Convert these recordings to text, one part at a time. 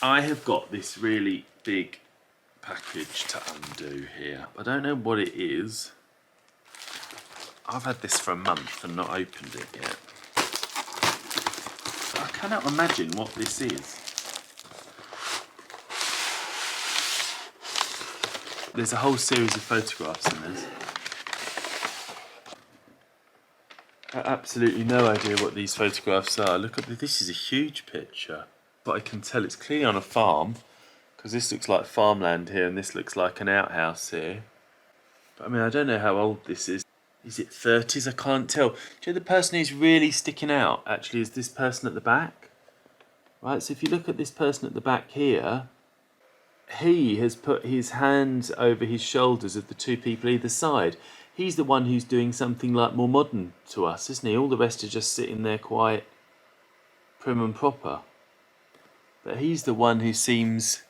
I have got this really big package to undo here. I don't know what it is. I've had this for a month and not opened it yet. So I cannot imagine what this is. There's a whole series of photographs in this. I have absolutely no idea what these photographs are. Look at this, is a huge picture. But I can tell it's clearly on a farm, because this looks like farmland here and this looks like an outhouse here. But I mean, I don't know how old this is. Is it 30s? I can't tell. Do you know the person who's really sticking out actually is this person at the back? Right, so if you look at this person at the back here, he has put his hands over his shoulders of the two people either side. He's the one who's doing something like more modern to us, isn't he? All the rest are just sitting there quite prim and proper. But he's the one who seems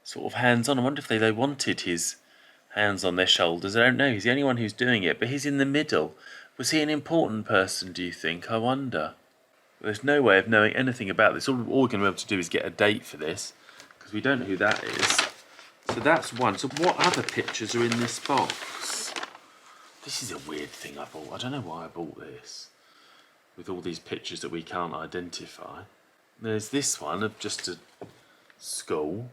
sort of hands-on. I wonder if they wanted his hands on their shoulders. I don't know. He's the only one who's doing it, but he's in the middle. Was he an important person, do you think? I wonder. There's no way of knowing anything about this. All we're going to be able to do is get a date for this, because we don't know who that is. So that's one. So what other pictures are in this box? This is a weird thing I bought. I don't know why I bought this, with all these pictures that we can't identify. There's this one of just a school.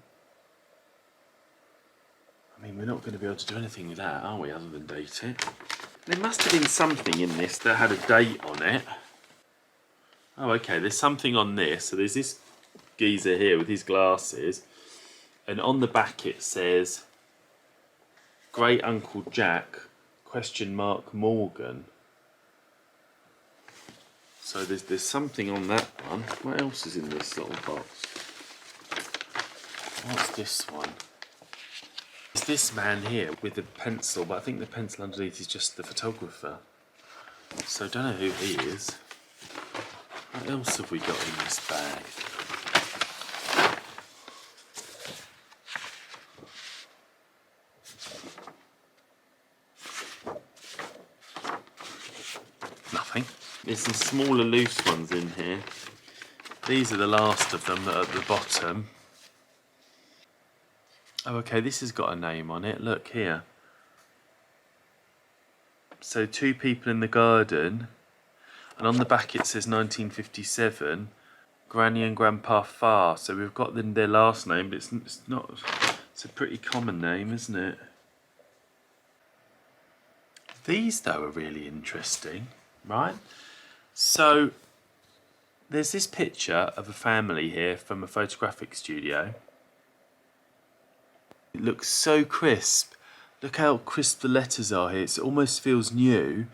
I mean, we're not going to be able to do anything with that, are we, other than date it? There must have been something in this that had a date on it. Oh, okay, there's something on this. So there's this geezer here with his glasses. And on the back it says, Great Uncle Jack, ? Morgan. So there's something on that one. What else is in this little box? What's this one? It's this man here with a pencil, but I think the pencil underneath is just the photographer. So I don't know who he is. What else have we got in this bag? Nothing. There's some smaller loose ones in here. These are the last of them that are at the bottom. Oh, okay, this has got a name on it. Look here. So two people in the garden, and on the back it says 1957, Granny and Grandpa Farr. So we've got their last name, but it's not. It's a pretty common name, isn't it? These though are really interesting, right? So there's this picture of a family here from a photographic studio. It looks so crisp. Look how crisp the letters are here. It almost feels new.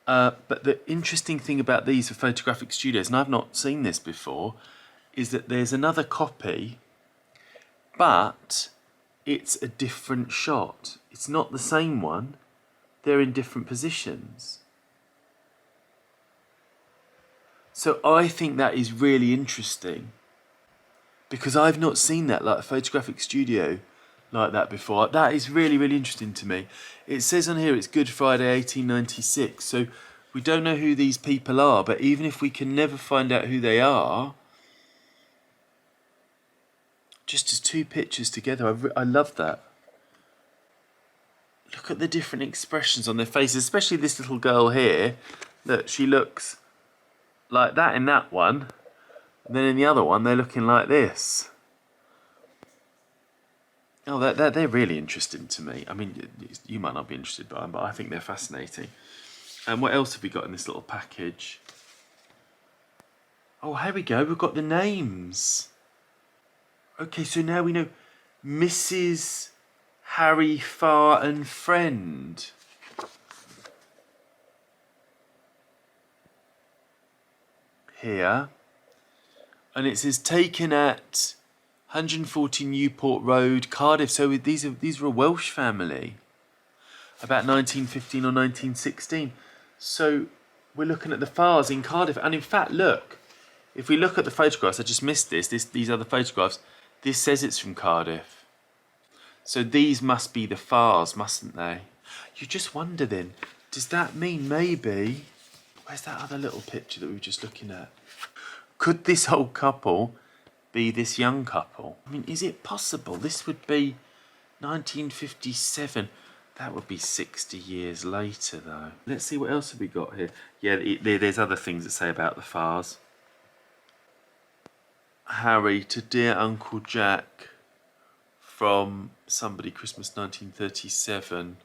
But the interesting thing about these for photographic studios, and I've not seen this before, is that there's another copy, but it's a different shot. It's not the same one. They're in different positions. So I think that is really interesting, because I've not seen that, like a photographic studio like that before. That is really, really interesting to me. It says on here it's Good Friday 1896, so we don't know who these people are, but even if we can never find out who they are, just as two pictures together, I love that. Look at the different expressions on their faces, especially this little girl here. Look, she looks like that in that one, and then in the other one they're looking like this. Oh, they're really interesting to me. I mean, you might not be interested by them, but I think they're fascinating. And what else have we got in this little package? Oh, here we go. We've got the names. Okay, so now we know Mrs Harry Farr and Friend. Here. And it says taken at 140 Newport Road, Cardiff. So these are a Welsh family, about 1915 or 1916. So we're looking at the Farrs in Cardiff. And in fact, look, if we look at the photographs, I just missed these other photographs. This says it's from Cardiff. So these must be the Farrs, mustn't they? You just wonder then, does that mean maybe, where's that other little picture that we were just looking at? Could this whole couple be this young couple. I mean, is it possible? This would be 1957. That would be 60 years later, though. Let's see, what else have we got here? Yeah, there's other things that say about the Farrs. Harry to Dear Uncle Jack from somebody, Christmas 1937.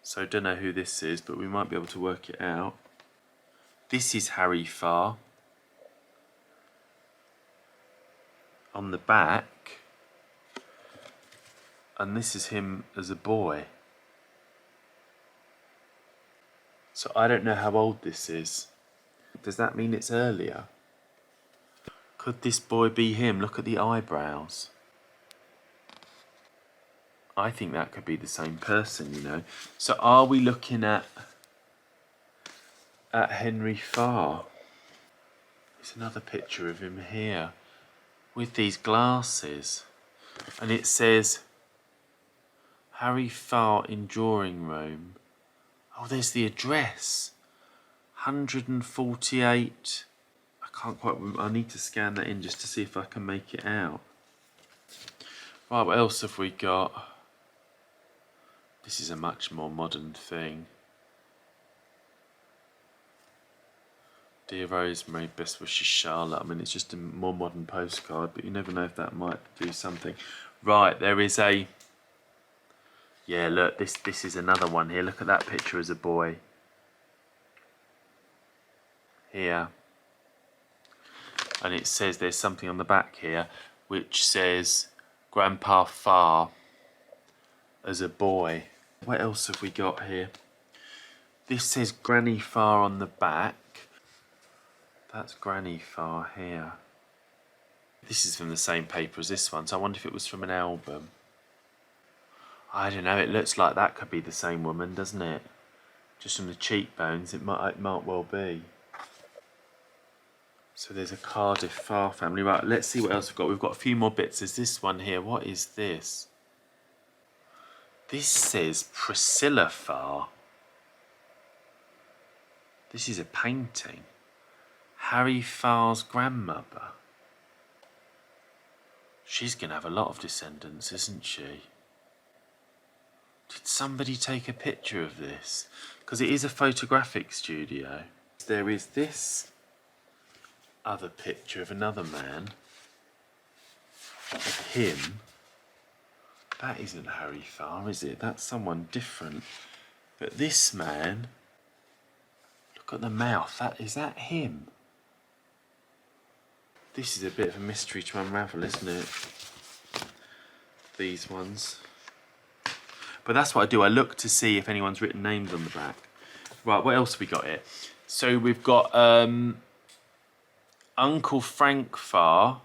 So don't know who this is, but we might be able to work it out. This is Harry Farr. On the back. And this is him as a boy. So I don't know how old this is. Does that mean it's earlier? Could this boy be him? Look at the eyebrows. I think that could be the same person, you know. So are we looking at Henry Farr? There's another picture of him here with these glasses. And it says Harry Farr in drawing room. Oh, there's the address. 148. I can't quite remember. I need to scan that in just to see if I can make it out. Right, what else have we got? This is a much more modern thing. Dear Rosemary, best wishes, Charlotte. I mean, it's just a more modern postcard, but you never know if that might do something. Right, there is a... Yeah, look, this is another one here. Look at that picture as a boy. Here. And it says there's something on the back here which says Grandpa Farr as a boy. What else have we got here? This says Granny Farr on the back. That's Granny Farr here. This is from the same paper as this one, so I wonder if it was from an album. I don't know, it looks like that could be the same woman, doesn't it? Just from the cheekbones, it might well be. So there's a Cardiff Farr family. Right, let's see what else we've got. We've got a few more bits. There's this one here. What is this? This says Priscilla Farr. This is a painting. Harry Farr's grandmother. She's going to have a lot of descendants, isn't she? Did somebody take a picture of this? Because it is a photographic studio. There is this other picture of another man. Of him. That isn't Harry Farr, is it? That's someone different. But this man, look at the mouth. Is that him? This is a bit of a mystery to unravel, isn't it? These ones. But that's what I do. I look to see if anyone's written names on the back. Right, what else have we got here? So we've got Uncle Frank Farr,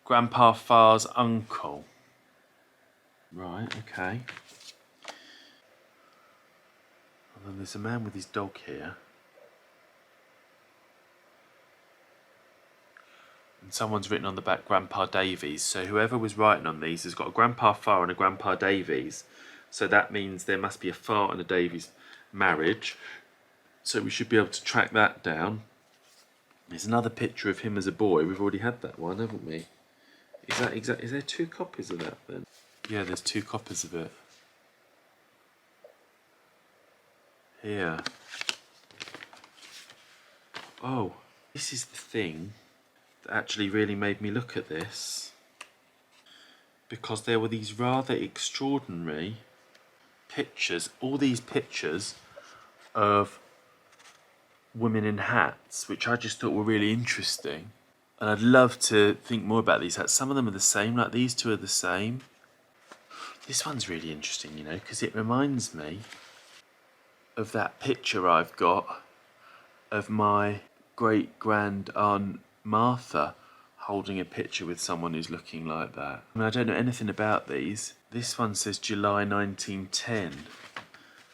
Grandpa Farr's uncle. Right, okay. And then there's a man with his dog here. And someone's written on the back Grandpa Davies. So whoever was writing on these has got a Grandpa Farr and a Grandpa Davies. So that means there must be a Farr and a Davies marriage. So we should be able to track that down. There's another picture of him as a boy. We've already had that one, haven't we? Is that exact? Is there two copies of that then? Yeah, there's two copies of it. Here. Oh, this is the thing that actually really made me look at this. Because there were these rather extraordinary pictures, all these pictures of women in hats, which I just thought were really interesting. And I'd love to think more about these hats. Some of them are the same, like these two are the same. This one's really interesting, you know, because it reminds me of that picture I've got of my great-grand-aunt Martha holding a picture with someone who's looking like that. I mean, I don't know anything about these. This one says July 1910.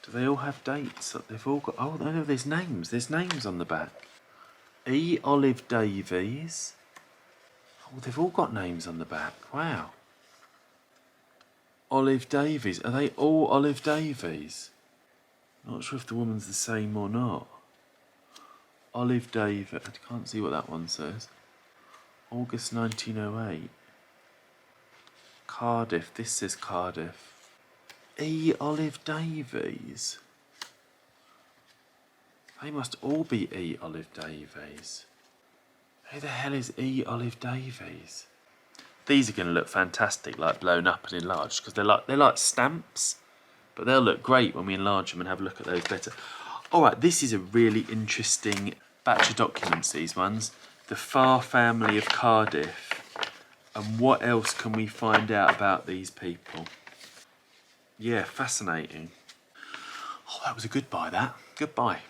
Do they all have dates? They've all got... Oh, no, there's names. There's names on the back. E. Olive Davies. Oh, they've all got names on the back. Wow. Olive Davies. Are they all Olive Davies? Not sure if the woman's the same or not. Olive Davies. I can't see what that one says. August 1908. Cardiff, this says Cardiff. E. Olive Davies. They must all be E. Olive Davies. Who the hell is E. Olive Davies? These are going to look fantastic, like blown up and enlarged, because they're like stamps, but they'll look great when we enlarge them and have a look at those better. All right, this is a really interesting batch of documents, these ones. The Farr family of Cardiff. And what else can we find out about these people? Yeah, fascinating. Oh, that was a good buy, that. Goodbye.